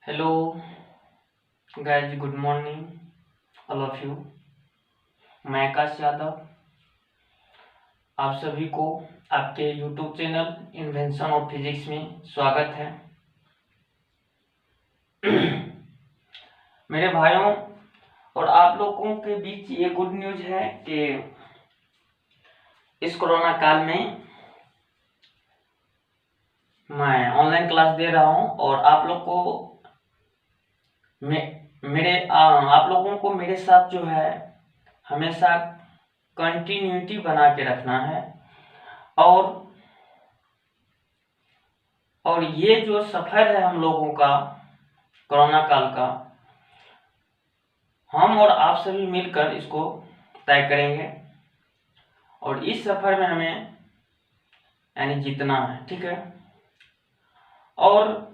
Hello guys, good morning all of you. मैं आकाश यादव आप सभी को आपके YouTube channel invention of physics में स्वागत है। मेरे भाइयों और आप लोगों के बीच ये गुड न्यूज है कि इस कोरोना काल में मैं ऑनलाइन क्लास दे रहा हूँ और आप लोग को आप लोगों को मेरे साथ जो है हमेशा कंटिन्यूटी बना के रखना है। और ये जो सफर है हम लोगों का कोरोना काल का, हम और आप सभी मिलकर इसको तय करेंगे और इस सफर में हमें यानी जीतना है, ठीक है। और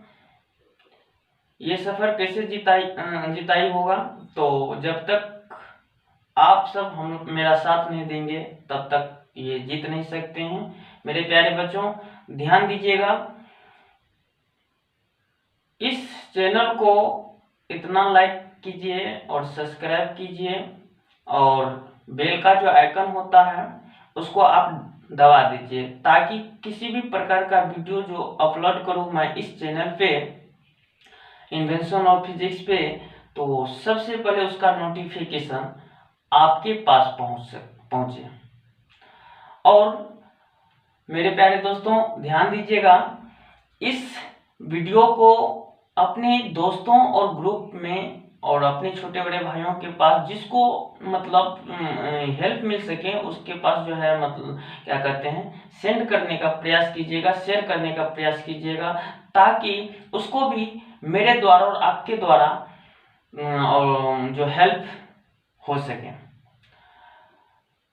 ये सफर कैसे जिताई होगा, तो जब तक आप सब हम मेरा साथ नहीं देंगे तब तक ये जीत नहीं सकते हैं। मेरे प्यारे बच्चों, ध्यान दीजिएगा, इस चैनल को इतना लाइक कीजिए और सब्सक्राइब कीजिए और बेल का जो आइकन होता है उसको आप दबा दीजिए, ताकि किसी भी प्रकार का वीडियो जो अपलोड करूँ मैं इस चैनल पे इन्वेंशन ऑफ फिजिक्स पे, तो सबसे पहले उसका नोटिफिकेशन आपके पास पहुंचे। और मेरे प्यारे दोस्तों, ध्यान दीजिएगा, इस वीडियो को अपने दोस्तों और ग्रुप में और अपने छोटे बड़े भाइयों के पास जिसको मतलब हेल्प मिल सके उसके पास जो है मतलब क्या कहते हैं सेंड करने का प्रयास कीजिएगा, शेयर करने का प्रयास कीजिएगा, ताकि उसको भी मेरे द्वारा और आपके द्वारा और जो हेल्प हो सके।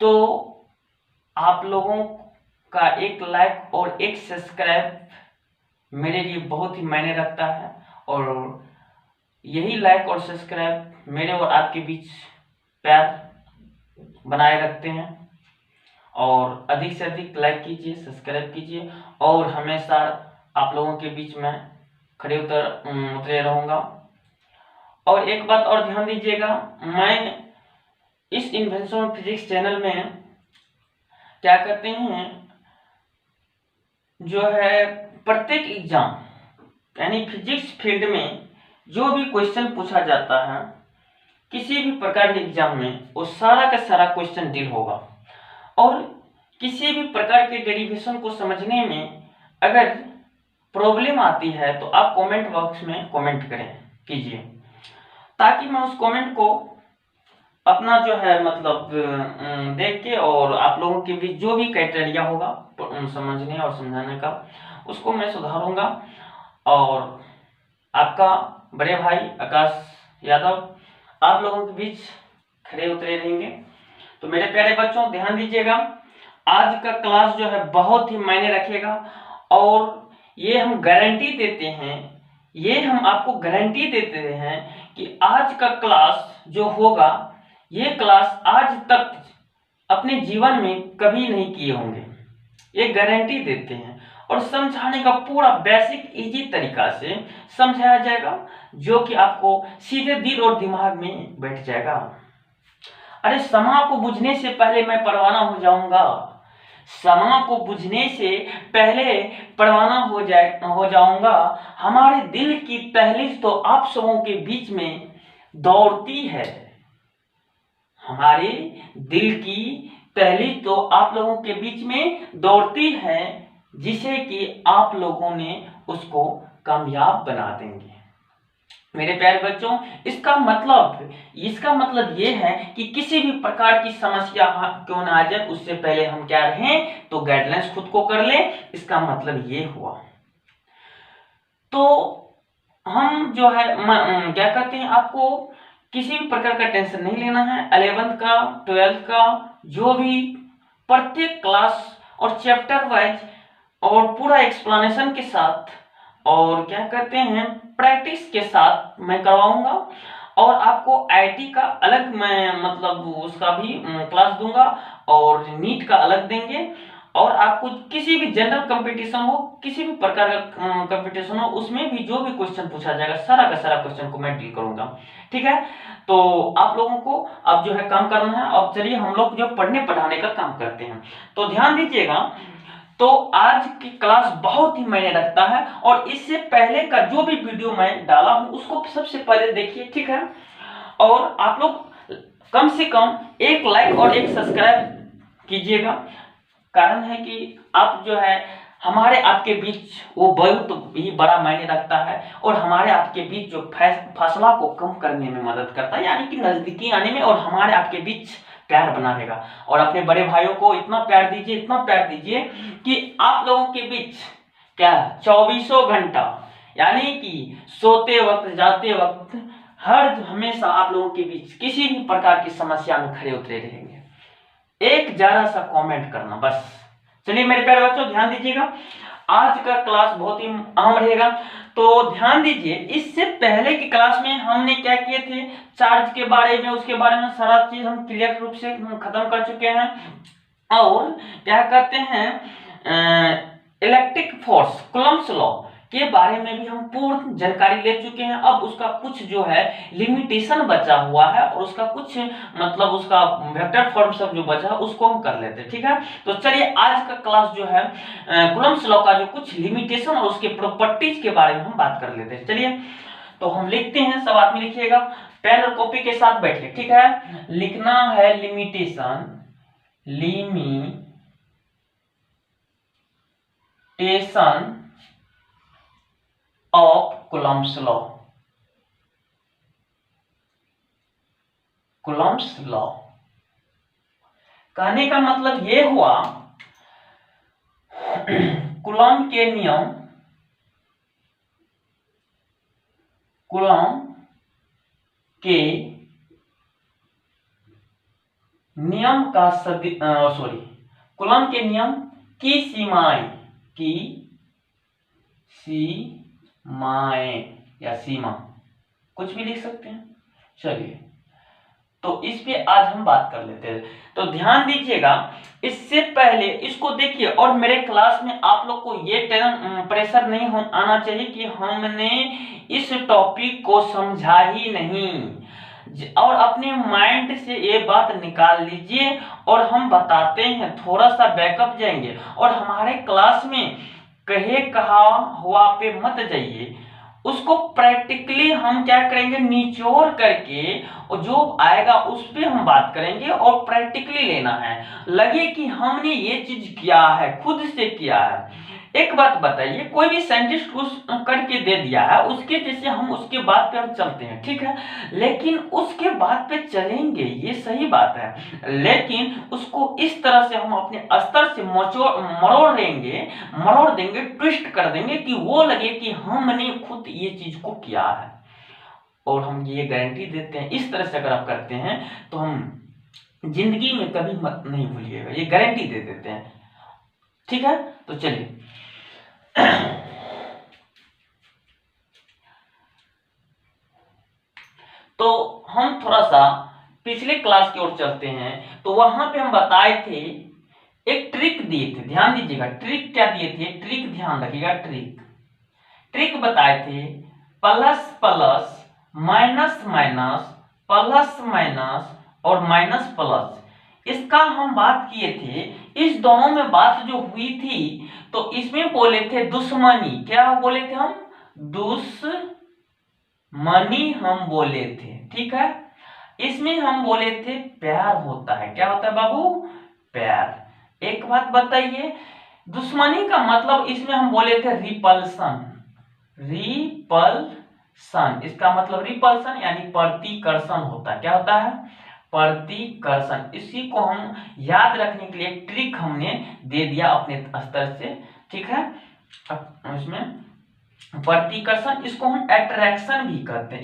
तो आप लोगों का एक लाइक और एक सब्सक्राइब मेरे लिए बहुत ही मायने रखता है और यही लाइक और सब्सक्राइब मेरे और आपके बीच प्यार बनाए रखते हैं। और अधिक से अधिक लाइक कीजिए, सब्सक्राइब कीजिए और हमेशा आप लोगों के बीच में खड़े उतरे रहूँगा। और एक बात और ध्यान दीजिएगा, मैं इस इन्वेंशन ऑफ फिजिक्स चैनल में क्या करते हैं जो है प्रत्येक एग्जाम यानी फिजिक्स फील्ड में जो भी क्वेश्चन पूछा जाता है किसी भी प्रकार के एग्जाम में, वो सारा का सारा क्वेश्चन डील होगा। और किसी भी प्रकार के डेरिवेशन को समझने में अगर प्रॉब्लम आती है तो आप कमेंट बॉक्स में कमेंट कीजिए, ताकि मैं उस कमेंट को अपना जो है मतलब देख के और आप लोगों के बीच जो भी क्राइटेरिया होगा समझने और समझाने का उसको मैं सुधारूंगा। और आपका बड़े भाई आकाश यादव आप लोगों के बीच खड़े उतरे रहेंगे। तो मेरे प्यारे बच्चों, ध्यान दीजिएगा, आज का क्लास जो है बहुत ही मायने रखेगा और ये हम गारंटी देते हैं, ये हम आपको गारंटी देते हैं कि आज का क्लास जो होगा ये क्लास आज तक अपने जीवन में कभी नहीं किए होंगे, ये गारंटी देते हैं। और समझाने का पूरा बेसिक इजी तरीका से समझाया जाएगा जो कि आपको सीधे दिल और दिमाग में बैठ जाएगा। अरे समा को बुझने से पहले मैं परवाना हो जाऊंगा, समा को बुझने से पहले परवाना हो जाऊंगा। हमारे दिल की दहलीज तो आप सबों के बीच में दौड़ती है, हमारे दिल की दहलीज तो आप लोगों के बीच में दौड़ती है, जिसे कि आप लोगों ने उसको कामयाब बना देंगे। मेरे प्यारे बच्चों, इसका मतलब ये है कि किसी भी प्रकार की समस्या क्यों ना आ जाए उससे पहले हम क्या रहें, तो गाइडलाइंस खुद को कर ले। इसका मतलब ये हुआ। तो हम जो है क्या कहते हैं, आपको किसी भी प्रकार का टेंशन नहीं लेना है। 11th का 12th का जो भी प्रत्येक क्लास और चैप्टर वाइज और पूरा एक्सप्लेनेशन के साथ और क्या कहते हैं प्रैक्टिस के साथ मैं करवाऊंगा। और आपको आईटी का अलग मैं मतलब उसका भी क्लास दूंगा और नीट का अलग देंगे। और आपको किसी भी जनरल कंपटीशन हो, किसी भी प्रकार का कंपटीशन हो, उसमें भी जो भी क्वेश्चन पूछा जाएगा सारा का सारा क्वेश्चन को मैं डील करूंगा। ठीक है, तो आप लोगों को अब जो है काम करना है। अब चलिए हम लोग जो पढ़ने पढ़ाने का काम करते हैं, तो ध्यान दीजिएगा। तो आज की क्लास बहुत ही मायने रखता है, और इससे पहले का जो भी वीडियो मैं डाला हूं उसको सबसे पहले देखिए। ठीक है, और आप लोग कम से कम एक लाइक और एक सब्सक्राइब कीजिएगा। कारण है कि आप जो है हमारे आपके बीच वो बहुत ही बड़ा मायने रखता है, और हमारे आपके बीच जो फासला को कम करने में मदद करता है, यानी कि नजदीकी आने में, और हमारे आपके बीच प्यार बना रहेगा। और अपने बड़े भाइयों को इतना प्यार दीजिए, इतना प्यार दीजिए कि आप लोगों के बीच क्या 24 घंटा, यानी कि सोते वक्त जाते वक्त हर हमेशा आप लोगों के बीच किसी भी प्रकार की समस्या में खड़े उतरे रहेंगे। एक जरा सा कमेंट करना बस। चलिए मेरे प्यारे बच्चों ध्यान दीजिएगा, आज का क्लास बहुत ही अहम रहेगा। तो ध्यान दीजिए, इससे पहले की क्लास में हमने क्या किए थे, चार्ज के बारे में, उसके बारे में सारा चीज हम क्लियर रूप से खत्म कर चुके हैं। और क्या कहते हैं, इलेक्ट्रिक फोर्स, कूलम्ब्स लॉ के बारे में भी हम पूर्ण जानकारी ले चुके हैं। अब उसका कुछ जो है लिमिटेशन बचा हुआ है, और उसका कुछ मतलब उसका वेक्टर फॉर्म सब जो बचा है उसको हम कर लेते हैं। ठीक है, तो चलिए आज का क्लास जो है कूलम्ब्स लॉ का जो कुछ लिमिटेशन और उसके प्रॉपर्टीज के बारे में हम बात कर लेते हैं। चलिए तो हम लिखते हैं, सब आदमी लिखिएगा, पेन और कॉपी के साथ बैठिए। ठीक है, लिखना है limitation, of Coulomb's law. Coulomb's law कहने का मतलब ये हुआ कूलम्ब के नियम, कूलम्ब के नियम का कूलम्ब के नियम की सीमाएं या सीमा, कुछ भी लिख सकते हैं। चलिए तो इस पे आज हम बात कर लेते हैं। तो ध्यान दीजिएगा, इससे पहले इसको देखिए, और मेरे क्लास में आप लोग को ये प्रेशर नहीं आना चाहिए कि हमने इस टॉपिक को समझा ही नहीं, और अपने माइंड से ये बात निकाल लीजिए। और हम बताते हैं, थोड़ा सा बैकअप जाएंगे, और हमारे क्लास में कहे कहा हुआ पे मत जाइए, उसको प्रैक्टिकली हम क्या करेंगे, निचोड़ करके और जो आएगा उस पे हम बात करेंगे, और प्रैक्टिकली लेना है, लगे कि हमने ये चीज किया है, खुद से किया है। एक बात बताइए, कोई भी साइंटिस्ट कुछ करके दे दिया है, उसके जैसे हम उसके बात पे हम चलते हैं, ठीक है, लेकिन उसके बात पे चलेंगे, ये सही बात है, लेकिन उसको इस तरह से हम अपने स्तर से मरोड़ देंगे, ट्विस्ट कर देंगे कि वो लगे कि हमने खुद ये चीज को किया है। और हम ये गारंटी देते हैं, इस तरह से अगर आप करते हैं तो हम जिंदगी में कभी मत नहीं भूलिएगा, ये गारंटी दे देते हैं। ठीक है, तो चलिए तो हम थोड़ा सा पिछले क्लास की ओर चलते हैं। तो वहां पे हम बताए थे, एक ट्रिक दिए थे, ध्यान दीजिएगा, ट्रिक क्या दिए थे, ट्रिक ध्यान रखिएगा, ट्रिक बताए थे, plus plus, minus minus, plus minus और माइनस प्लस, इसका हम बात किए थे। इस दोनों में बात जो हुई थी, तो इसमें बोले थे दुश्मनी, क्या बोले थे हम, दुश्मनी हम बोले थे। ठीक है, इसमें हम बोले थे प्यार होता है, क्या होता है बाबू, प्यार। एक बात बताइए, दुश्मनी का मतलब इसमें हम बोले थे रिपल्सन, इसका मतलब रिपल्सन यानी प्रतिकर्षण होता है, क्या होता है, प्रतिकर्षण। इसी को हम याद रखने के लिए ट्रिक हमने दे दिया अपने स्तर से। ठीक है, इसमें प्रतिकर्षण, इसको हम अट्रैक्शन भी कहते हैं,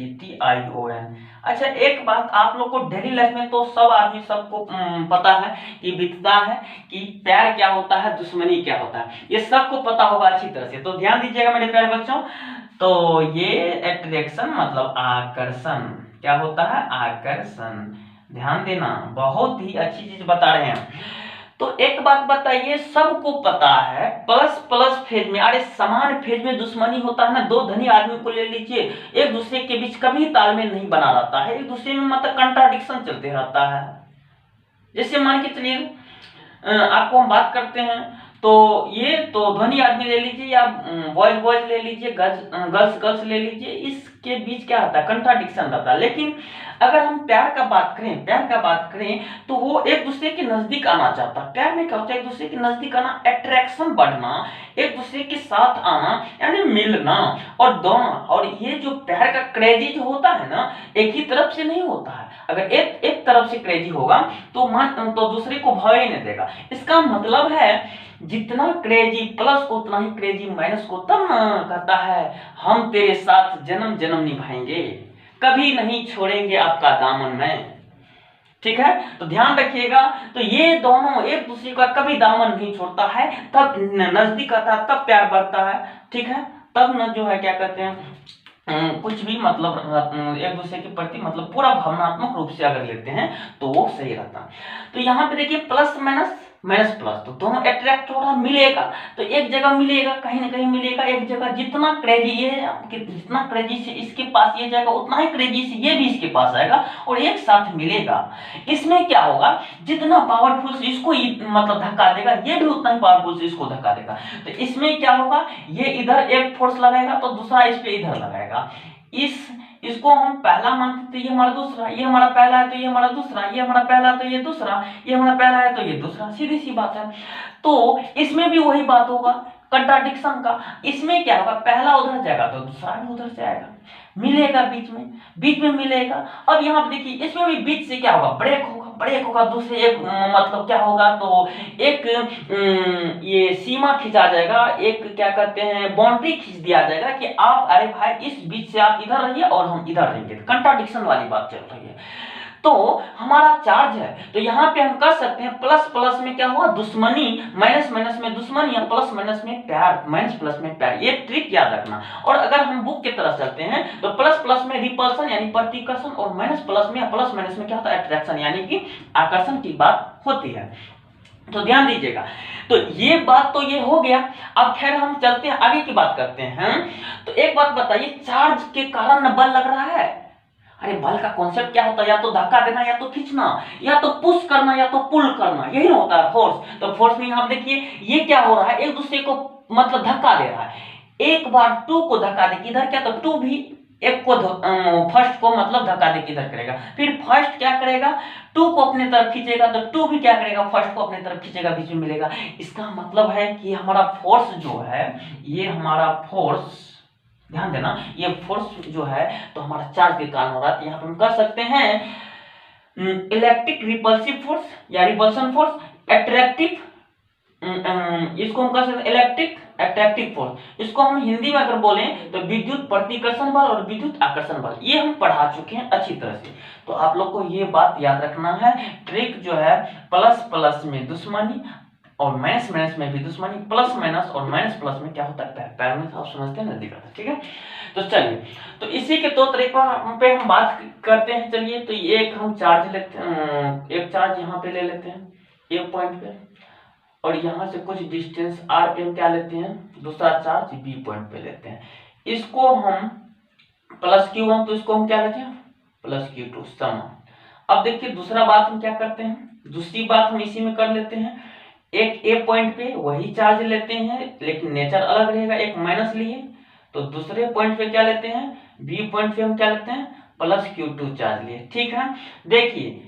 ATTRACTION। अच्छा, एक बात आप लोग को डेली लाइफ में तो सब आदमी सबको पता है कि बीतता है कि प्यार क्या होता है, दुश्मनी क्या होता है, ये सबको पता होगा अच्छी तरह से। तो ध्यान दीजिएगा मेरे प्यारे बच्चों, तो ये अट्रैक्शन मतलब आकर्षण, क्या होता है, आकर्षण। ध्यान देना, बहुत ही अच्छी चीज बता रहे हैं। तो एक बात बताइए, सबको पता है प्लस प्लस फेज में, अरे समान फेज में दुश्मनी होता है ना। दो धनी आदमी को ले लीजिए, एक दूसरे के बीच कभी तालमेल नहीं बना रहता है, एक दूसरे में मतलब कंट्राडिक्शन चलते रहता है। जैसे मान के चलिए आपको हम बात करते हैं, तो ये तो ध्वनि आदमी ले लीजिए या बॉयज बॉयज ले लीजिए, गर्ल्स गर्ल्स ले लीजिए, इसके बीच क्या रहता है, कंट्राडिक्शन रहता है। लेकिन अगर हम प्यार का बात करें तो वो एक दूसरे के नजदीक आना चाहता है। प्यार में क्या होता है, एक दूसरे के नजदीक आना, अट्रैक्शन बढ़ना, एक दूसरे के साथ आना, यानी मिलना। और दोनों, और ये जो प्यार का क्रेजी जो होता है ना, एक ही तरफ से नहीं होता है। अगर एक तरफ से क्रेजी होगा तो दूसरे को भाव ही नहीं देगा। इसका मतलब है जितना क्रेजी प्लस को उतना ही क्रेजी माइनस को, तब ना कहता है हम तेरे साथ जन्म जन्म निभाएंगे, कभी नहीं छोड़ेंगे आपका दामन में। ठीक है, तो ध्यान रखिएगा। तो ये दोनों एक दूसरे का कभी दामन नहीं छोड़ता है, तब नजदीक आता है, तब प्यार बढ़ता है। ठीक है, तब न जो है क्या कहते हैं, कुछ भी मतलब एक दूसरे के प्रति मतलब पूरा भावनात्मक रूप से अगर लेते हैं तो वो सही रहता। तो यहाँ पे देखिए प्लस माइनस माइनस प्लस, तो दोनों अट्रैक्ट हो रहा, मिलेगा तो एक जगह मिलेगा, कहीं ना कहीं मिलेगा एक जगह। जितना क्रेजी ये, जितना क्रेजी से इसके पास ये जाएगा, उतना ही क्रेजी से ये भी इसके पास आएगा और एक साथ मिलेगा। इसमें क्या होगा, जितना पावरफुल से इसको मतलब धक्का देगा, ये भी उतना ही पावरफुल से इसको धक्का देगा। तो इसमें क्या होगा, ये इधर एक फोर्स लगाएगा तो दूसरा इस पे इधर लगाएगा। इसको हम पहला मानते थे, ये हमारा दूसरा, ये हमारा पहला है तो ये हमारा दूसरा, ये हमारा पहला तो ये दूसरा, ये हमारा पहला है तो ये दूसरा, सीधी सी बात है। तो इसमें भी वही बात होगा कंट्राडिक्शन का। इसमें क्या होगा, पहला उधर जाएगा तो दूसरा भी उधर से आएगा, मिलेगा बीच में मिलेगा। अब यहाँ पे देखिए, इसमें भी बीच से क्या होगा, ब्रेक होगा दूसरे एक मतलब क्या होगा, तो एक ये सीमा खिंचा जाएगा, एक क्या कहते हैं बाउंड्री खींच दिया जाएगा कि आप, अरे भाई इस बीच से आप इधर रहिए और हम इधर रहेंगे। कंट्राडिक्शन वाली बात चल रही है। तो हमारा चार्ज है, तो यहाँ पे हम कर सकते हैं प्लस प्लस में क्या हुआ, दुश्मनी, माइनस माइनस में दुश्मनी, या प्लस माइनस में प्यार, माइनस प्लस में प्यार। ये ट्रिक याद रखना। और अगर हम बुक की तरफ चलते हैं तो प्लस प्लस में रिपल्सन यानी प्रतिकर्षण, और माइनस प्लस में, प्लस माइनस में क्या होता है, अट्रैक्शन यानी कि आकर्षण की बात होती है। तो ध्यान दीजिएगा। तो ये बात तो ये हो गया। अब खैर हम चलते हैं आगे की बात करते हैं। तो एक बात बताइए, चार्ज के कारण न बल लग रहा है। अरे बल का कॉन्सेप्ट क्या होता है, या तो धक्का देना, या तो खींचना, या तो पुश करना, या तो पुल करना, यही ना होता है फोर्स। तो फोर्स में आप देखिए ये क्या हो रहा है, एक दूसरे को मतलब धक्का दे रहा है। एक बार टू को धक्का दे किधर, क्या तो टू भी एक को फर्स्ट को मतलब धक्का दे किधर करेगा, फिर फर्स्ट क्या करेगा, टू को अपने तरफ खींचेगा तो टू भी क्या करेगा, फर्स्ट को अपने तरफ खींचेगा, बीच में मिलेगा। इसका मतलब है कि हमारा फोर्स जो है, ये हमारा फोर्स, ध्यान देना, ये फोर्स जो है तो हमारा चार्ज के कारण हो रहा है। तो यहाँ पर हम कर सकते हैं इलेक्ट्रिक रिपल्सिव फोर्स या रिपल्सन फोर्स, अट्रैक्टिव, इसको हम कर सकते हैं इलेक्ट्रिक अट्रैक्टिव फोर्स। इसको हम हिंदी में अगर बोलें तो विद्युत प्रतिकर्षण बल और विद्युत आकर्षण बल, ये हम पढ़ा चुके हैं अच्छी तरह से। तो आप लोग को ये बात याद रखना है। ट्रिक जो है प्लस प्लस में दुश्मनी और माइनस माइनस में भी दुश्मनी, प्लस माइनस और माइनस प्लस में क्या होता है, पैर में आप समझते हैं ना, दिक्कत है। ठीक है, तो चलिए, तो इसी के दो तरीकों पे हम बात करते हैं। चलिए, तो एक हम चार्ज लेते हैं, एक चार्ज यहाँ पे ले लेते हैं एक पॉइंट पे, और यहाँ से कुछ डिस्टेंस r पे हम क्या लेते हैं, दूसरा चार्ज b पॉइंट पे लेते हैं। इसको हम प्लस Q1, तो इसको हम क्या लेते हैं प्लस Q2 समान। अब देखिए दूसरा बात हम क्या करते हैं, दूसरी बात हम इसी में कर लेते हैं। एक ए पॉइंट पे वही चार्ज लेते हैं, लेकिन नेचर अलग रहेगा। एक माइनस लिए तो दूसरे पॉइंट पे क्या लेते हैं, बी पॉइंट पे हम क्या लेते हैं, प्लस Q2 चार्ज लिए। ठीक है, देखिए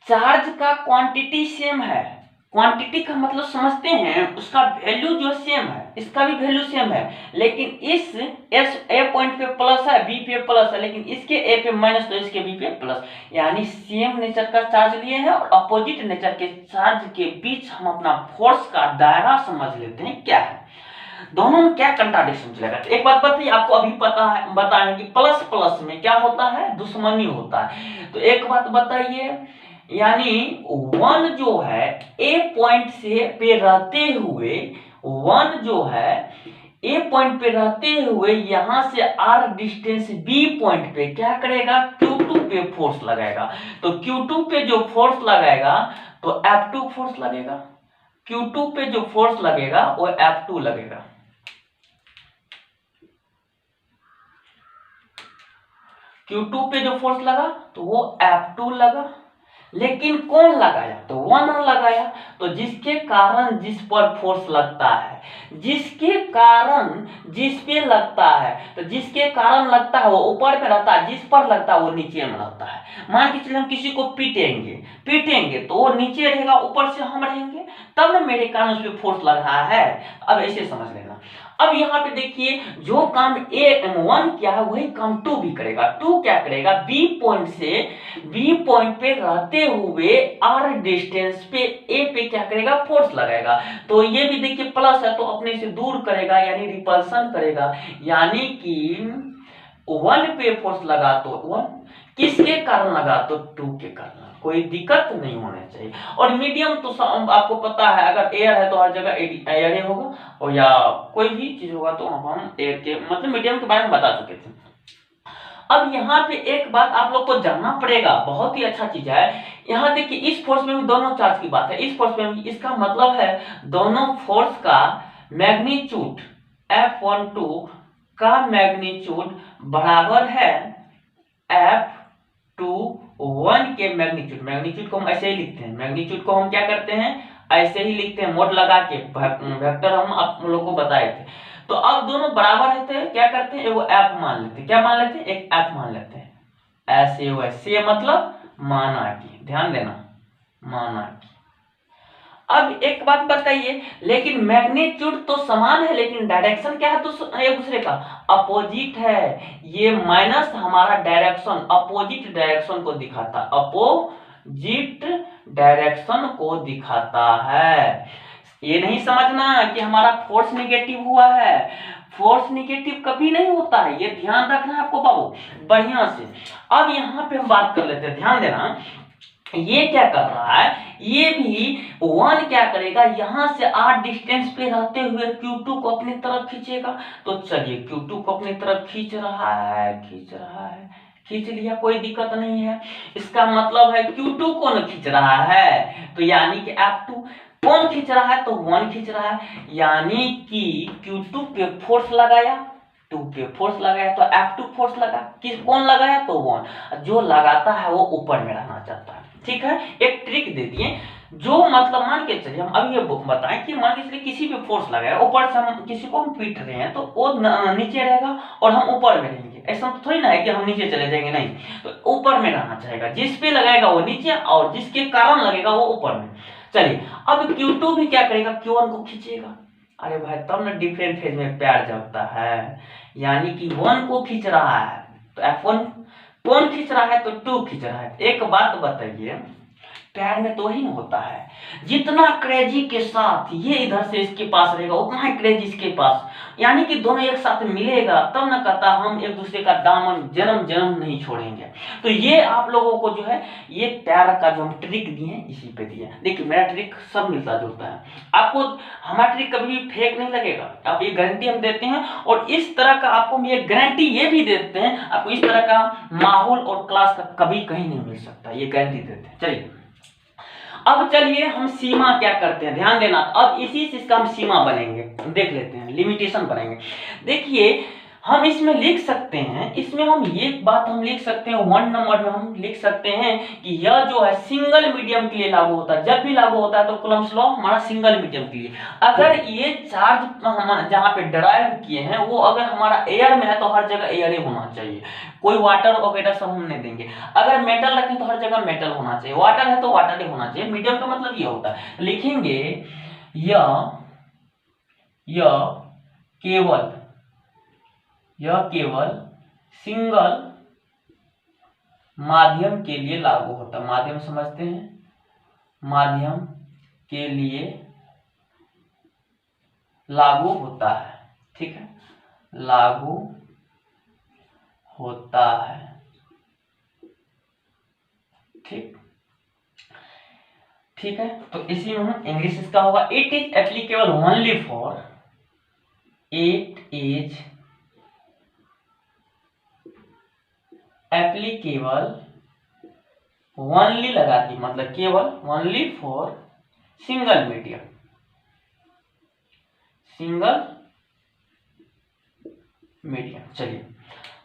चार्ज का क्वांटिटी सेम है, क्वांटिटी का मतलब समझते हैं, उसका वैल्यू जो सेम है, इसका भी वैल्यू सेम है, लेकिन इस एस ए पॉइंट पे प्लस है, बी पे प्लस है, लेकिन इसके ए पे माइनस तो इसके बी पे प्लस, यानी सेम नेचर का चार्ज लिए हैं। और अपोजिट नेचर के चार्ज के बीच हम अपना फोर्स का दायरा समझ लेते हैं क्या है, दोनों में क्या कंट्राडिक्शन चलेगा। एक बात बताइए, आपको अभी पता है, बताएं कि प्लस प्लस में क्या होता है, दुश्मनी होता है। तो एक बात बताइए, यानी वन जो है ए पॉइंट से पे रहते हुए, वन जो है ए पॉइंट पे रहते हुए यहां से आर डिस्टेंस बी पॉइंट पे क्या करेगा, Q2 पे फोर्स लगाएगा। तो Q2 पे जो फोर्स लगाएगा तो F2 फोर्स लगेगा। Q2 पे जो फोर्स लगेगा वो F2 लगेगा। Q2 पे जो फोर्स लगा तो वो F2 लगा, लेकिन कौन लगाया? तो 1 लगाया। तो जिसके कारण जिस पर फोर्स लगता है, जिसके कारण जिस पे लगता है, तो जिसके कारण लगता है वो ऊपर में रहता है, जिस पर लगता है वो नीचे में रहता है। मान के चलिए हम किसी को पीटेंगे तो वो नीचे रहेगा, ऊपर से हम रहेंगे, तब ना मेरे कारण उस पर फोर्स लग रहा है। अब ऐसे समझ लेना। अब यहाँ पे देखिए, जो काम A1 किया है वही काम 2 भी करेगा। 2 क्या करेगा? B पॉइंट से B पॉइंट पे रहते हुए R डिस्टेंस पे A पे क्या करेगा? फोर्स लगाएगा। तो ये भी देखिए प्लस है तो अपने से दूर करेगा, यानी रिपल्सन करेगा, यानी कि 1 पे फोर्स लगा तो 1, किसके कारण लगा? तो 2 के कारण। कोई दिक्कत नहीं होनी चाहिए। और मीडियम तो आपको पता है, अगर एयर है तो हर जगह एयर ही होगा, और या कोई भी चीज होगा तो हम एयर के मतलब मीडियम के बारे में बता चुके थे। अब यहाँ पे एक बात आप लोग को जानना पड़ेगा, बहुत ही अच्छा चीज है। यहाँ देखिए इस फोर्स में भी दोनों चार्ज की बात है, इस फोर्स में भी, इसका मतलब है दोनों फोर्स का मैग्नीट्यूड F12 का मैग्नीट्यूड बराबर है F21 के मैग्नीट्यूड को हम ऐसे ही लिखते हैं, मैग्नीट्यूड को हम क्या करते हैं? ऐसे ही लिखते हैं, मोड लगा के, वेक्टर हम आप लोग को बताए थे। तो अब दोनों बराबर रहते हैं, क्या करते हैं? एगो F मान लेते हैं, क्या मान लेते हैं? एक F मान लेते हैं, ऐसे वैसे, मतलब माना कि, ध्यान देना, माना कि। अब एक बात बताइए, लेकिन मैग्नीट्यूड तो समान है, लेकिन डायरेक्शन क्या है? तो एक दूसरे का अपोजिट है। ये माइनस हमारा डायरेक्शन, अपोजिट डायरेक्शन को दिखाता, अपोजिट डायरेक्शन को दिखाता है। ये नहीं समझना कि हमारा फोर्स निगेटिव हुआ है, फोर्स निगेटिव कभी नहीं होता है, ये ध्यान रखना है आपको बाबू बढ़िया से। अब यहाँ पे हम बात कर लेते हैं, ध्यान देना। ये क्या कर रहा है? ये भी 1 क्या करेगा? यहां से R डिस्टेंस पे रहते हुए Q2 को अपनी तरफ खींचेगा। तो चलिए Q2 को अपनी तरफ खींच रहा है, खींच लिया, कोई दिक्कत नहीं है। इसका मतलब है Q2 कौन खींच रहा है? तो यानी कि F2 कौन खींच रहा है? तो 1 खींच रहा है, यानी कि Q2 पे फोर्स लगाया, 2 पे फोर्स लगाया, तो F2 फोर्स लगा, किस कौन लगाया? तो 1। जो लगाता है वो ऊपर में रहना चाहता है, ठीक है। एक ट्रिक दे दिए, जो मतलब मान के चलिए हम अब ये बताएं कि मान के चलिए किसी पे फोर्स लगाया, ऊपर से हम किसी को हम पीट रहे हैं, तो वो नीचे रहेगा और हम ऊपर में रहेंगे। ऐसा तो थोड़ी ना है कि हम नीचे चले जाएंगे, नहीं, तो ऊपर में रहना चाहेगा। जिस पे लगाएगा वो नीचे, और जिसके कारण लगेगा वो ऊपर में। चलिए अब Q2 भी क्या करेगा? Q1 को खींचेगा। अरे भाई तब ना डिफरेंट फेज में प्यार जमता है, यानी कि 1 को खींच रहा है, तो F1 कौन खींच रहा है? तो 2 खींच रहा है। एक बात बताइए, प्यार में तो वही ना होता है, जितना क्रेजी के साथ ये इधर से इसके पास रहेगा उतना ही क्रेजी इसके पास, यानी कि दोनों एक साथ मिलेगा तब ना कहता हम एक दूसरे का दामन जन्म जन्म नहीं छोड़ेंगे। तो ये आप लोगों को जो है ये प्यार का जो हम ट्रिक दिए हैं इसी पे दिए। देखिए मेरा ट्रिक सब मिलता जुलता है, आपको हमारा ट्रिक कभी भी फेक नहीं लगेगा, आप ये गारंटी हम देते हैं। और इस तरह का आपको हम ये गारंटी ये भी देते हैं, आपको इस तरह का माहौल और क्लास का कभी कहीं नहीं मिल सकता, ये गारंटी देते हैं। चलिए अब चलिए हम सीमा क्या करते हैं, ध्यान देना। अब इसी से इसका हम सीमा बनेंगे, देख लेते हैं, लिमिटेशन बनेंगे। देखिए हम इसमें लिख सकते हैं, इसमें हम ये बात हम लिख सकते हैं 1 नंबर में हम लिख सकते हैं कि यह जो है सिंगल मीडियम के लिए लागू होता है। जब भी लागू होता है तो कूलम्ब्स लॉ हमारा सिंगल मीडियम के लिए, अगर ये चार्ज हम जहाँ पे ड्राइव किए हैं वो अगर हमारा एयर में है तो हर जगह एयर ही होना चाहिए, कोई वाटर वगैरह सब हम नहीं देंगे। अगर मेटल रखें तो हर जगह मेटल होना चाहिए, वाटर है तो वाटर ही होना चाहिए। मीडियम का मतलब ये होता है, लिखेंगे यह केवल सिंगल माध्यम के लिए लागू होता है। माध्यम समझते हैं, माध्यम के लिए लागू होता है, ठीक है, लागू होता है, ठीक है। तो इसी में हम इंग्लिश इसका होगा it is applicable only for, it is applicable only लगा दी, मतलब केवल only for single medium, single medium. चलिए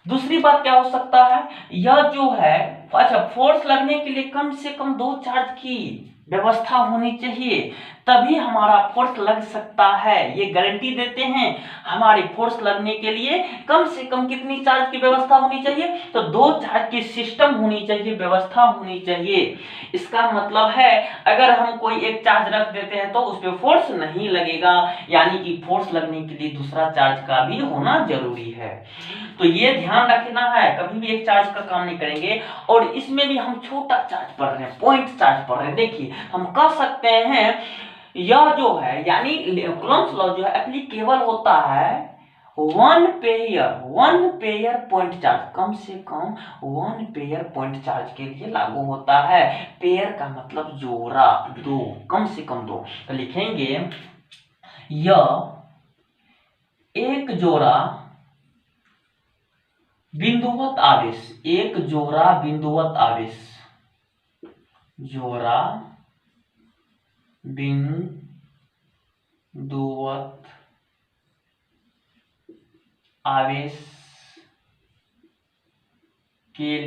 दूसरी बात क्या हो सकता है, यह जो है, अच्छा फोर्स लगने के लिए कम से कम 2 चार्ज की व्यवस्था होनी चाहिए, तभी हमारा फोर्स लग सकता है। ये गारंटी देते हैं हमारी फोर्स लगने के लिए कम से कम कितनी चार्ज की व्यवस्था होनी चाहिए, तो 2 चार्ज की सिस्टम होनी चाहिए, व्यवस्था होनी चाहिए। इसका मतलब है अगर हम कोई एक चार्ज रख देते हैं तो उस पर फोर्स नहीं लगेगा, यानी कि फोर्स लगने के लिए दूसरा चार्ज का भी होना जरूरी है। तो ये ध्यान रखना है, कभी भी एक चार्ज का काम नहीं करेंगे। और इसमें भी हम छोटा चार्ज पढ़ रहे हैं, पॉइंट चार्ज पढ़ रहे हैं। देखिए हम कह सकते हैं यह जो है, यानी कूलम्ब्स लॉ जो है एप्लीकेबल होता है वन पेयर पॉइंट चार्ज, कम से कम 1 पेयर पॉइंट चार्ज के लिए लागू होता है। पेयर का मतलब जोड़ा, 2, कम से कम 2। तो लिखेंगे यह एक जोड़ा बिंदुवत आवेश, एक जोड़ा बिंदुवत आवेश, जोड़ा बिंदुवत आवेश के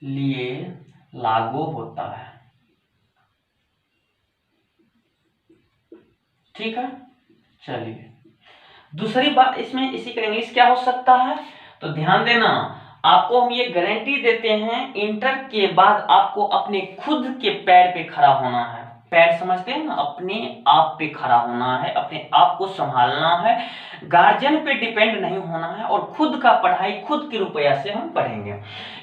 लिए लागू होता है। ठीक है, चलिए दूसरी बात इसमें इसी का इंग्लिश क्या हो सकता है, तो ध्यान देना, आपको हम ये गारंटी देते हैं इंटर के बाद आपको अपने खुद के पैर पे खड़ा होना है। पैर समझते हैं ना, अपने आप पे खड़ा होना है, अपने आप को संभालना है, गार्जियन पे डिपेंड नहीं होना है, और खुद का पढ़ाई खुद के रुपया से हम पढ़ेंगे।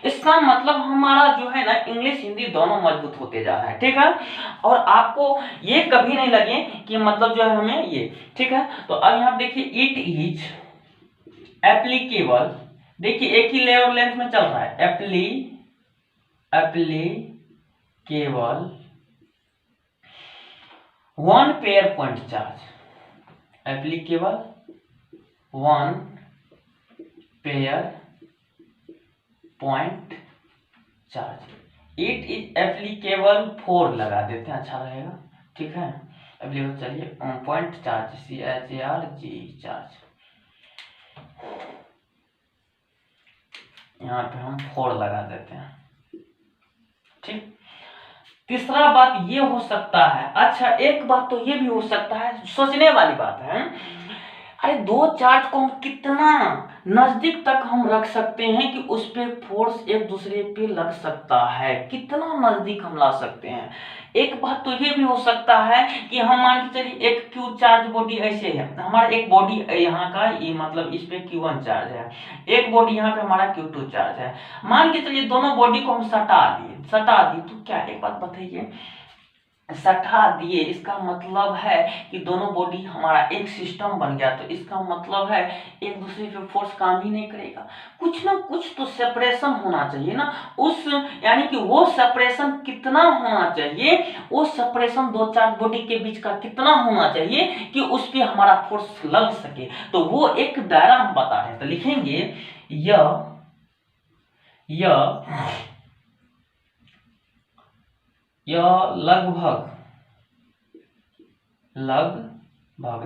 इसका मतलब हमारा जो है ना इंग्लिश हिंदी दोनों मजबूत होते जा रहा है। ठीक है, और आपको ये कभी नहीं लगे कि मतलब जो है हमें ये, ठीक है। तो अब यहाँ देखिए इट इज एप्लीकेबल, देखिए एक ही लेवल लेंथ में चल रहा है, applicable 1 pair point charge, applicable 1 pair point charge. It is applicable 4 लगा देते हैं, अच्छा रहेगा। ठीक है, एप्लीकेबल, चलिए पॉइंट चार्ज, CHARG चार्ज, यहाँ पे हम 4 लगा देते हैं। ठीक, तीसरा बात ये हो सकता है, अच्छा एक बात तो ये भी हो सकता है, सोचने वाली बात है, अरे 2 चार्ज को हम कितना नजदीक तक हम रख सकते हैं कि उस पे फोर्स एक दूसरे पे लग सकता है, कितना नजदीक हम ला सकते हैं। एक बात तो ये भी हो सकता है कि हम मान के चलिए एक क्यू चार्ज बॉडी ऐसे है, हमारा एक बॉडी यहाँ का ये मतलब इस पे Q1 चार्ज है, एक बॉडी यहाँ पे हमारा Q2 चार्ज है। मान के चलिए दोनों बॉडी को हम सटा दिए, तो क्या एक बात बताइए, सटा दिए इसका मतलब है कि दोनों बॉडी हमारा एक सिस्टम बन गया, तो इसका मतलब है एक दूसरे पे फोर्स काम ही नहीं करेगा, कुछ ना कुछ तो सेपरेशन होना चाहिए ना उस, यानी कि वो सेपरेशन कितना होना चाहिए, वो सेपरेशन 2 चार्ज बॉडी के बीच का कितना होना चाहिए कि उस पे हमारा फोर्स लग सके, तो वो एक दायरा हम बता रहे हैं। तो लिखेंगे यह लगभग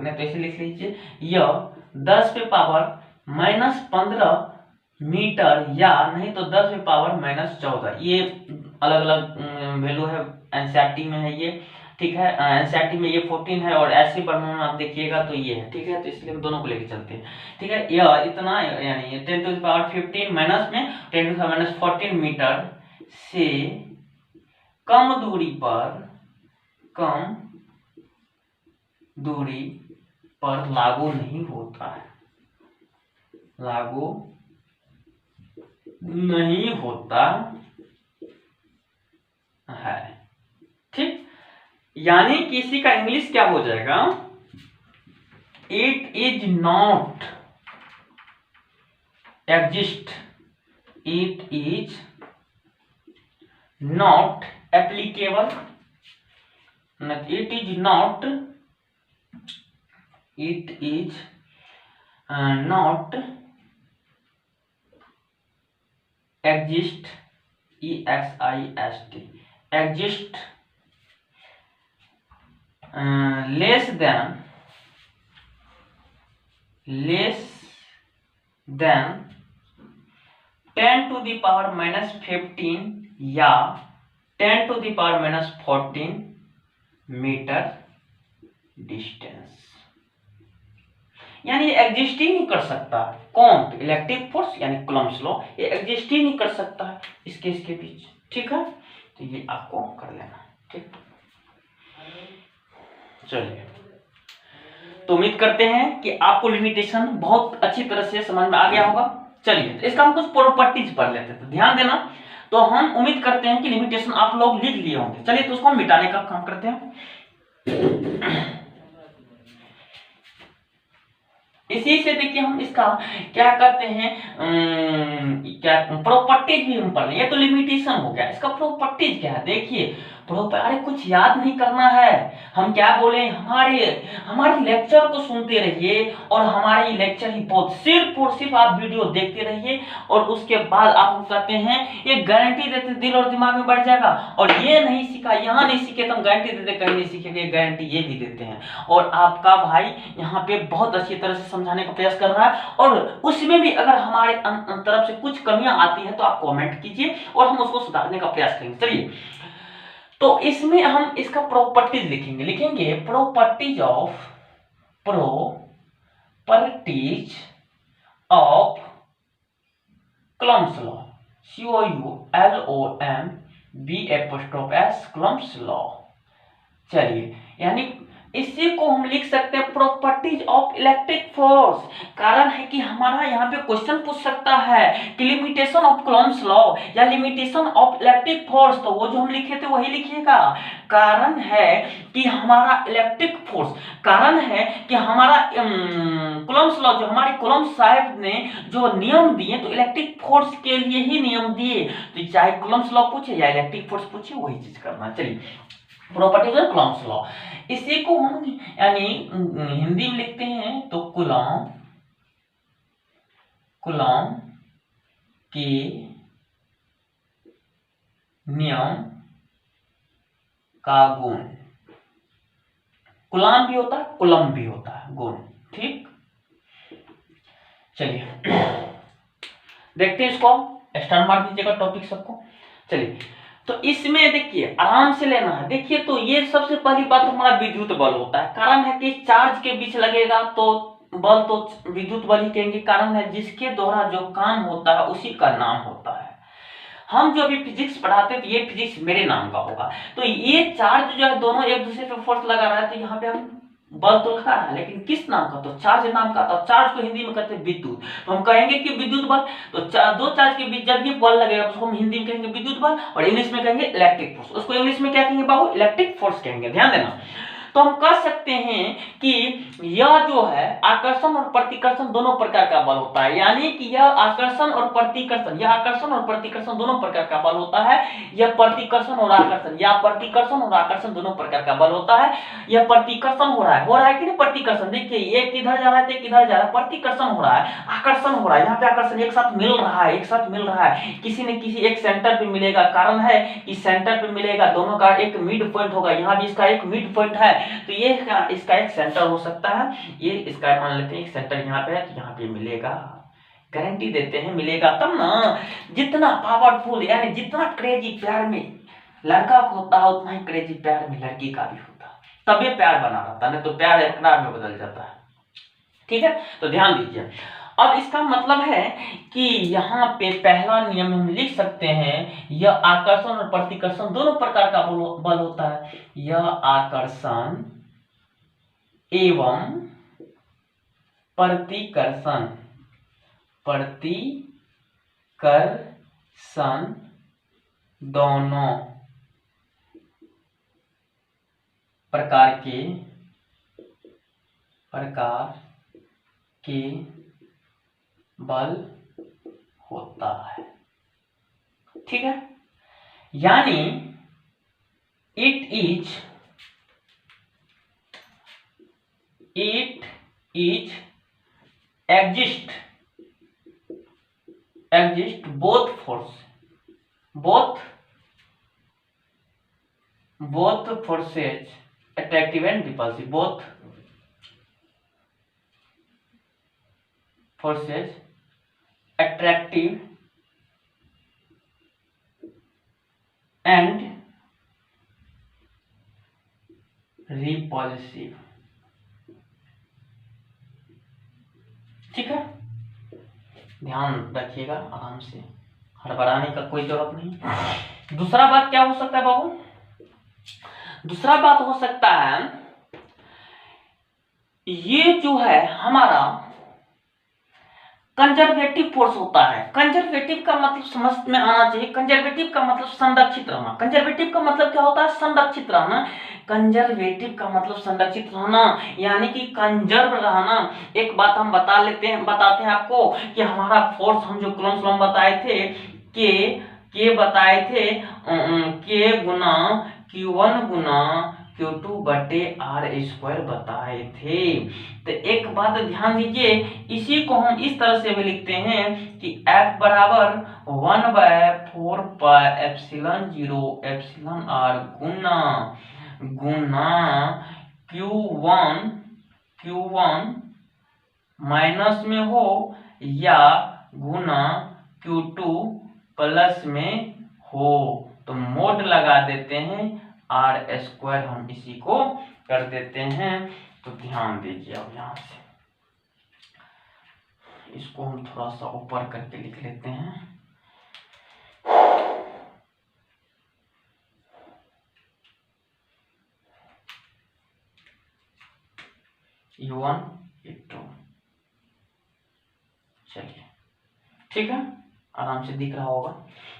ने तो ऐसे लिख लीजिए, यह 10 पे पावर -15 मीटर, या नहीं तो 10 पे पावर -14, ये अलग अलग वैल्यू है, एनसीईआरटी में है ये। ठीक है, एनसीईआरटी में ये 14 है और ऐसे बढ़ने में आप देखिएगा तो ये है। ठीक है, तो इसलिए हम दोनों को लेके चलते हैं। ठीक है, यह इतना यानी 10 टू द पावर 15 माइनस में 10 टू द पावर -14 मीटर से कम दूरी पर लागू नहीं होता है, लागू नहीं होता है। ठीक, यानी किसी का इंग्लिश क्या हो जाएगा, it is not exist, it is not applicable, it is not exist, EXIST, exist less than 10 to the power -15 या 10 to the power -14 meter distance. यानी एग्जिस्ट ही नहीं कर सकता कौन? इलेक्ट्रिक फोर्स यानी कूलम्ब्स लॉ, ये एग्जिस्ट ही नहीं कर सकता है इसके बीच। ठीक है, तो ये आपको कर लेना। ठीक, चलिए, तो उम्मीद करते हैं कि आपको लिमिटेशन बहुत अच्छी तरह से समझ में आ गया होगा। चलिए, तो इसका हम कुछ प्रॉपर्टीज पढ़ लेते हैं, तो ध्यान देना। तो हम उम्मीद करते हैं कि लिमिटेशन आप लोग लिख लिए होंगे। चलिए, तो उसको हम मिटाने का काम करते हैं। इसी से देखिए हम इसका क्या करते हैं, क्या प्रॉपर्टीज भी हम पढ़ लें। ये तो लिमिटेशन हो गया, इसका प्रॉपर्टीज क्या है देखिए। अरे कुछ याद नहीं करना है, हम क्या बोले, हमारे लेक्चर को सुनते रहिए और हमारे लेक्चर ही बहुत, सिर्फ और सिर्फ आप वीडियो देखते रहिए और उसके बाद आप कहते हैं ये गारंटी देते दिल और दिमाग में बढ़ जाएगा। और ये नहीं सीखा, यहाँ नहीं सीखे तो हम गारंटी देते कहीं नहीं सीखेंगे, गारंटी ये भी देते हैं। और आपका भाई यहाँ पे बहुत अच्छी तरह से समझाने का प्रयास कर रहा है और उसमें भी अगर हमारे तरफ से कुछ कमियां आती है तो आप कमेंट कीजिए और हम उसको सुधारने का प्रयास करेंगे। चलिए, तो इसमें हम इसका प्रॉपर्टीज लिखेंगे properties of Coulomb's law, COULOMBS Coulomb's law. चलिए, यानी इसी को हम लिख सकते हैं प्रॉपर्टीज ऑफ इलेक्ट्रिक फोर्स। कारण है कि हमारा यहाँ पे क्वेश्चन पूछ सकता है कि लिमिटेशन ऑफ कूलम्ब्स लॉ या लिमिटेशन ऑफ इलेक्ट्रिक फोर्स, तो वो जो हम लिखे थे वही लिखिएगा। कारण है कि हमारा इलेक्ट्रिक फोर्स, कारण है कि हमारा कूलम्ब्स लॉ, जो हमारे कूलम्ब साहब ने जो नियम दिए तो इलेक्ट्रिक फोर्स के लिए ही नियम दिए, तो चाहे कूलम्ब्स लॉ पूछे या इलेक्ट्रिक फोर्स पूछे वही चीज करना। चलिए, प्रॉपर्टीज ऑफ कूलम्ब्स लॉ, इसी को हम यानी हिंदी में लिखते हैं तो कूलम्ब के नियम का गुण। कूलम्ब भी होता है, कूलम्ब भी होता है, गुण। ठीक, चलिए देखते हैं इसको, स्टार मार दीजिएगा टॉपिक सबको। चलिए, तो इसमें देखिए आराम से लेना है। देखिए, तो ये सबसे पहली बात हमारा विद्युत बल होता है। कारण है कि चार्ज के बीच लगेगा तो बल तो विद्युत बल ही कहेंगे। कारण है जिसके द्वारा जो काम होता है उसी का नाम होता है। हम जो अभी फिजिक्स पढ़ाते हैं तो ये फिजिक्स मेरे नाम का होगा। तो ये चार्ज जो है दोनों एक दूसरे पे फोर्स लगा रहा है, तो यहाँ पे हम बल तो लगा रहा है, लेकिन किस नाम का? तो चार्ज नाम का। तो चार्ज को हिंदी में कहते हैं विद्युत, तो हम कहेंगे कि विद्युत बल। तो दो चार्ज के बीच जब ये बल लगेगा तो हम हिंदी में कहेंगे विद्युत बल और इंग्लिश में कहेंगे इलेक्ट्रिक फोर्स। उसको इंग्लिश में क्या कहेंगे बाबू? इलेक्ट्रिक फोर्स कहेंगे। ध्यान देना। तो हम कह सकते हैं कि यह जो है आकर्षण और प्रतिकर्षण दोनों प्रकार का बल होता है। यानी कि यह आकर्षण और प्रतिकर्षण, यह आकर्षण और प्रतिकर्षण दोनों प्रकार का बल होता है। यह प्रतिकर्षण और आकर्षण, या प्रतिकर्षण और आकर्षण दोनों प्रकार का बल होता है। यह प्रतिकर्षण हो रहा है कि नहीं? प्रतिकर्षण देखिए, एक इधर जा रहा है, एक इधर जा रहा है, प्रतिकर्षण हो रहा है, आकर्षण हो रहा है। यहाँ पे आकर्षण एक साथ मिल रहा है, एक साथ मिल रहा है, किसी न किसी एक सेंटर पे मिलेगा। कारण है कि सेंटर पे मिलेगा, दोनों का एक मिड पॉइंट होगा। यहाँ भी इसका एक मिड पॉइंट है, तो ये इसका एक सेंटर हो सकता है। ये इसका मान लेते हैं एक सेंटर यहाँ पे है, तो यहाँ पे मिलेगा। गारंटी देते हैं मिलेगा, तब ना। जितना पावरफुल यानी जितना क्रेजी प्यार में लड़का को होता है उतना ही क्रेजी प्यार में लड़की का भी होता है, तभी प्यार बना रहता है, नहीं तो प्यार इकरार में बदल जाता है। ठीक है, तो ध्यान दीजिए। अब इसका मतलब है कि यहाँ पे पहला नियम हम लिख सकते हैं, यह आकर्षण और प्रतिकर्षण दोनों प्रकार का बल होता है। यह आकर्षण एवं प्रतिकर्षण दोनों प्रकार के बल होता है। ठीक है, यानी it is exist exist both forces attractive and repulsive, both forces attractive and repulsive। ठीक है, ध्यान रखिएगा, आराम से, हड़बड़ाने का कोई जरूरत नहीं। दूसरा बात क्या हो सकता है बाबू? दूसरा बात हो सकता है ये जो है हमारा कंजर्वेटिव फोर्स होता है। कंजर्वेटिव का मतलब समझ में आना चाहिए। कंजर्वेटिव का मतलब संरक्षित रहना। कंजर्वेटिव का मतलब क्या होता है? संरक्षित रहना। कंजर्वेटिव का मतलब संरक्षित रहना, यानी कि कंजर्व रहना। एक बात हम बताते हैं आपको कि हमारा फोर्स हम जो कूलम्ब लॉ बताए थे, के बताए थे, के गुना Q1 गुना Q2 बटे R² बताए थे। तो एक बात ध्यान दीजिए, इसी को हम इस तरह से भी लिखते हैं कि F बराबर 1/4 पाई एप्सिलॉन 0 एप्सिलॉन R गुना Q1 माइनस में हो या गुना Q2 प्लस में हो, तो मोड लगा देते हैं, R² हम इसी को कर देते हैं। तो ध्यान दीजिए, अब यहां से इसको हम थोड़ा सा ऊपर करके लिख लेते हैं। U1 U2, चलिए ठीक है, आराम से दिख रहा होगा।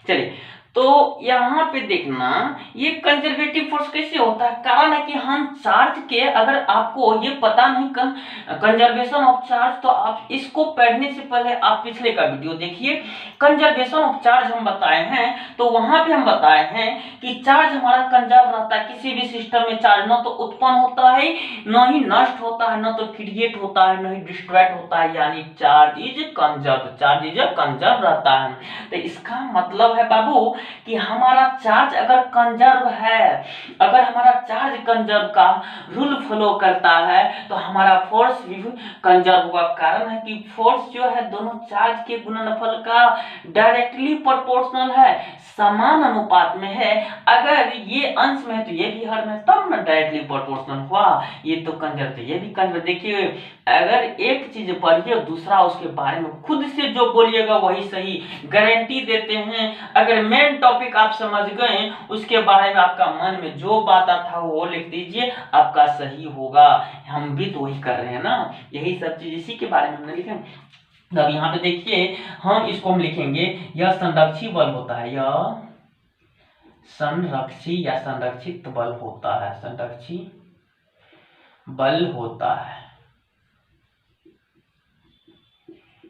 चलिए, तो यहाँ पे देखना ये कंजर्वेटिव फोर्स कैसे होता है। कारण है कि हम चार्ज के, अगर आपको ये पता नहीं कंजर्वेशन ऑफ चार्ज, तो आप इसको पढ़ने से पहले आप पिछले का वीडियो देखिए। कंजर्वेशन ऑफ चार्ज हम बताए हैं, तो वहां पे हम बताए हैं कि चार्ज हमारा कंजर्व रहता है। किसी भी सिस्टम में चार्ज न तो उत्पन्न होता है, न ही नष्ट होता है, न तो क्रिएट होता है, न ही डिस्ट्रॉयड होता है, यानी चार्ज इज कंजर्व रहता है। तो इसका मतलब है बाबू कि हमारा चार्ज अगर कंजर्व है, अगर हमारा चार्ज कंजर्व का रूल फॉलो करता है, तो हमारा फोर्स भी कंजर्व होगा। कारण है कि फोर्स जो है दोनों चार्ज के गुणनफल का डायरेक्टली प्रोपोर्शनल है, समान अनुपात में है। अगर ये अंश में है तो ये भी हर में, तब ना डायरेक्टली प्रोपोर्शनल हुआ। ये तो कंजर्व थे, ये भी कंजर्व। देखिए, अगर एक चीज पढ़िए, दूसरा उसके बारे में खुद से जो बोलिएगा वही सही, गारंटी देते हैं। अगर मेन टॉपिक आप समझ गए, उसके बारे में आपका मन में जो बात था वो लिख दीजिए, आपका सही होगा। हम भी तो वही कर रहे हैं ना, यही सब चीज इसी के बारे में हमने लिखे। अब यहाँ पे देखिए, हम इसको हम लिखेंगे, यह संरक्षी बल होता है, यह संरक्षी या संरक्षित बल होता है, संरक्षी बल होता है,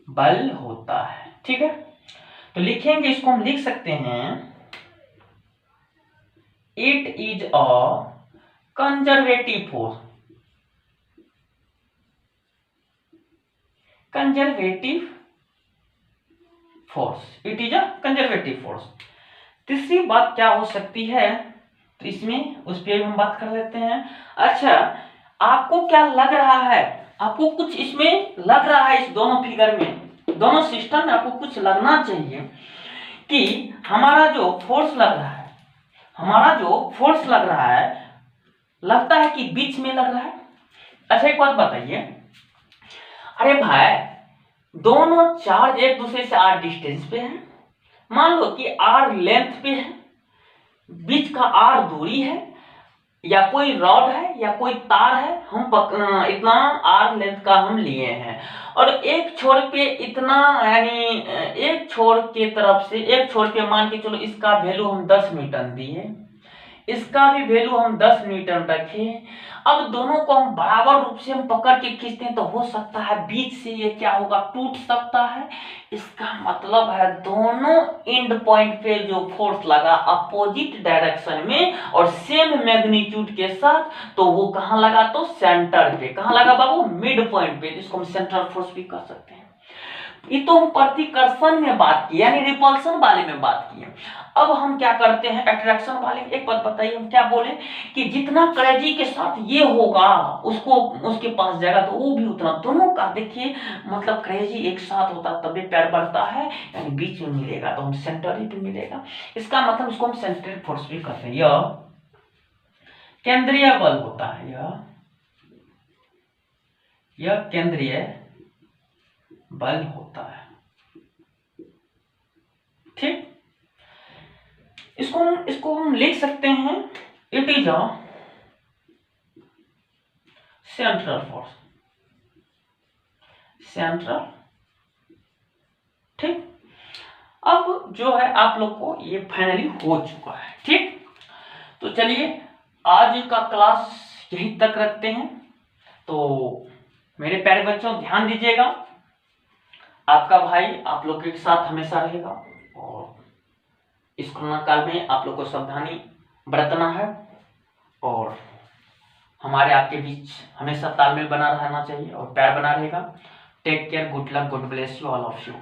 बल होता है। ठीक है, तो लिखेंगे, इसको हम लिख सकते हैं, it is a conservative force, conservative force, it is a conservative force. तीसरी बात क्या हो सकती है, तो इसमें उस पर हम बात कर लेते हैं। अच्छा, आपको क्या लग रहा है, आपको कुछ इसमें लग रहा है, इस दोनों फिगर में, दोनों सिस्टम में आपको कुछ लगना चाहिए कि हमारा जो फोर्स लग रहा है, हमारा जो फोर्स लग रहा है, लगता है कि बीच में लग रहा है। अच्छा, एक बात बताइए, अरे भाई दोनों चार्ज एक दूसरे से r डिस्टेंस पे है, मान लो कि r लेंथ पे है, बीच का r दूरी है, या कोई रॉड है या कोई तार है, हम इतना r लेंथ का हम लिए हैं, और एक छोर पे इतना, यानी एक छोर के तरफ से, एक छोर पे मान के चलो इसका वैल्यू हम 10 न्यूटन दिए, इसका भी वैल्यू हम 10 न्यूटन रखे। अब दोनों को हम बराबर रूप से हम पकड़ के खींचते हैं, तो हो सकता है बीच से ये क्या होगा, टूट सकता है। इसका मतलब है दोनों एंड पॉइंट पे जो फोर्स लगा अपोजिट डायरेक्शन में और सेम मैग्नीट्यूड के साथ, तो वो कहां लगा, तो सेंटर पे। कहां लगा बाबू, मिड पॉइंट पे। इसको हम सेंट्रल फोर्स भी कह सकते हैं। ये तो हम प्रतिकर्षण में बात की, यानी रिपल्सन वाले में बात की है। अब हम क्या करते हैं अट्रैक्शन वाले। एक बात बताइए, हम क्या बोले कि जितना क्रेजी के साथ ये होगा उसको उसके पास जाएगा तो वो भी उतना, दोनों का देखिए मतलब क्रेजी एक साथ होता तभी पैर बढ़ता है, यानी बीच में मिलेगा तो हम सेंटर ही पे मिलेगा। इसका मतलब इसको हम सेंट्रिक फोर्स भी कहते हैं। यह केंद्रीय बल होता है, यह केंद्रीय बल होता है। ठीक, इसको हम लिख सकते हैं, it is a central force, central. ठीक, अब जो है आप लोग को ये फाइनली हो चुका है। ठीक, तो चलिए आज का क्लास यहीं तक रखते हैं। तो मेरे प्यारे बच्चों ध्यान दीजिएगा, आपका भाई आप लोग के साथ हमेशा रहेगा और इस कोरोना काल में आप लोग को सावधानी बरतना है और हमारे आपके बीच हमेशा तालमेल बना रहना चाहिए और प्यार बना रहेगा। Take care, good luck, good bless you all of you.